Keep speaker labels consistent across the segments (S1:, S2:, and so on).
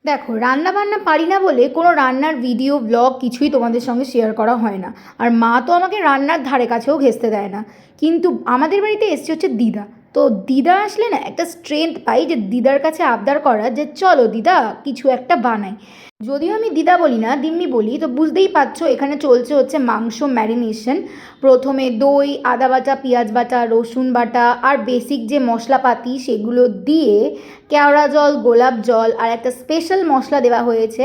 S1: দেখো, রান্না-বান্না পারি না বলে কোনো রান্নার ভিডিও, ব্লগ কিছুই তোমাদের সঙ্গে শেয়ার করা হয় না। আর মা তো আমাকে রান্নার ধারে কাছেও ঘেঁষতে দেয় না। কিন্তু আমাদের বাড়িতে এসছে হচ্ছে দিদা। তো দিদা আসলে না একটা স্ট্রেংথ পাই যে দিদার কাছে আবদার করার যে, "চলো দিদা কিছু একটা বানাই।" যদিও আমি দিদা বলি না, দিম্মি বলি। তো বুঝতেই পারছো এখানে চলছে হচ্ছে মাংস ম্যারিনেশন। প্রথমে দই, আদা বাটা, পেঁয়াজ বাটা, রসুন বাটা আর বেসিক যে মশলাপাতি সেগুলো দিয়ে কেওড়া জল, গোলাপ জল আর একটা স্পেশাল মশলা দেওয়া হয়েছে।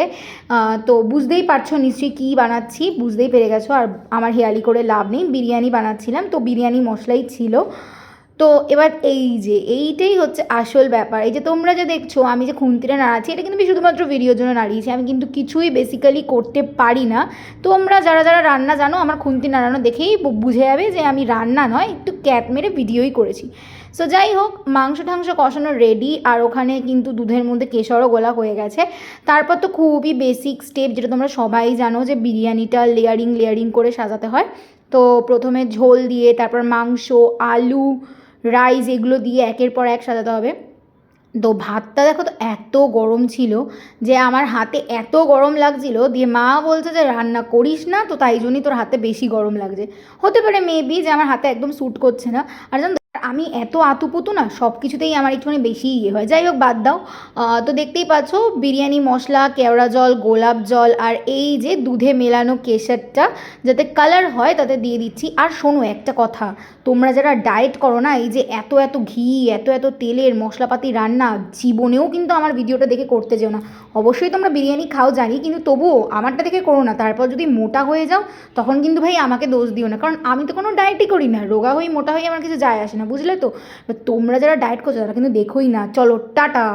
S1: তো বুঝতেই পারছো নিশ্চয়ই কী বানাচ্ছি, বুঝতেই পেরে গেছো। আর আমার হেয়ালি করে লাভ নেই, বিরিয়ানি বানাচ্ছিলাম, তো বিরিয়ানি মশলাই ছিল। তো এবার এইটাই হচ্ছে আসল ব্যাপার। এই যে তোমরা যে দেখছো আমি যে খুন্তিটা নাড়াচ্ছি, এটা কিন্তু আমি শুধুমাত্র ভিডিওর জন্য নাড়িয়েছি। আমি কিন্তু কিছুই বেসিক্যালি করতে পারি না। তোমরা যারা যারা রান্না জানো আমার খুন্তি নাড়ানো দেখেই বুঝে যাবে যে আমি রান্না নয়, একটু ক্যাত মেরে ভিডিওই করেছি। সো যাই হোক, মাংস ঠাংস কষানো রেডি। আর ওখানে কিন্তু দুধের মধ্যে কেশরও গোলা হয়ে গেছে। তারপর তো খুবই বেসিক স্টেপ, যেটা তোমরা সবাই জানো, যে বিরিয়ানিটা লেয়ারিং লেয়ারিং করে সাজাতে হয়। তো প্রথমে ঝোল দিয়ে, তারপর মাংস, আলু, রাইস এগুলো দিয়ে একের পর এক সাজাতে হবে। তো ভাতটা দেখো তো এত গরম ছিল যে আমার হাতে এত গরম লাগছিল, দিয়ে মা বলছে যে রান্না করিস না, তো তাই জন্যই তোর হাতে বেশি গরম লাগছে। হতে পারে মেবি যে আমার হাতে একদম স্যুট করছে না। আর জানো, আমি এত আতুপুতু না, সব কিছুতেই আমার একটুখানি বেশি ইয়ে হয়। যাই হোক, বাদ দাও। তো দেখতেই পাচ্ছ বিরিয়ানি মশলা, কেওড়া জল, গোলাপ জল আর এই যে দুধে মেলানো কেশরটা যাতে কালার হয় তাতে দিয়ে দিচ্ছি। আর শোনো একটা কথা, তোমরা যারা ডায়েট করো না, এই যে এত এত ঘি, এত এত তেলের মশলাপাতি রান্না জীবনেও কিন্তু আমার ভিডিওটা দেখে করতে যেও না। অবশ্যই তোমরা বিরিয়ানি খাও জানি, কিন্তু তবুও আমারটা দেখে করো না। তারপর যদি মোটা হয়ে যাও তখন কিন্তু ভাই আমাকে দোষ দিও না, কারণ আমি তো কোনো ডায়েটই করি না। রোগা হই মোটা হই আমার কিছু যায় আসে না, বুঝলে তো। তোমরা যারা ডায়েট করছো তারা কিন্তু দেখোই না। চলো টাটা।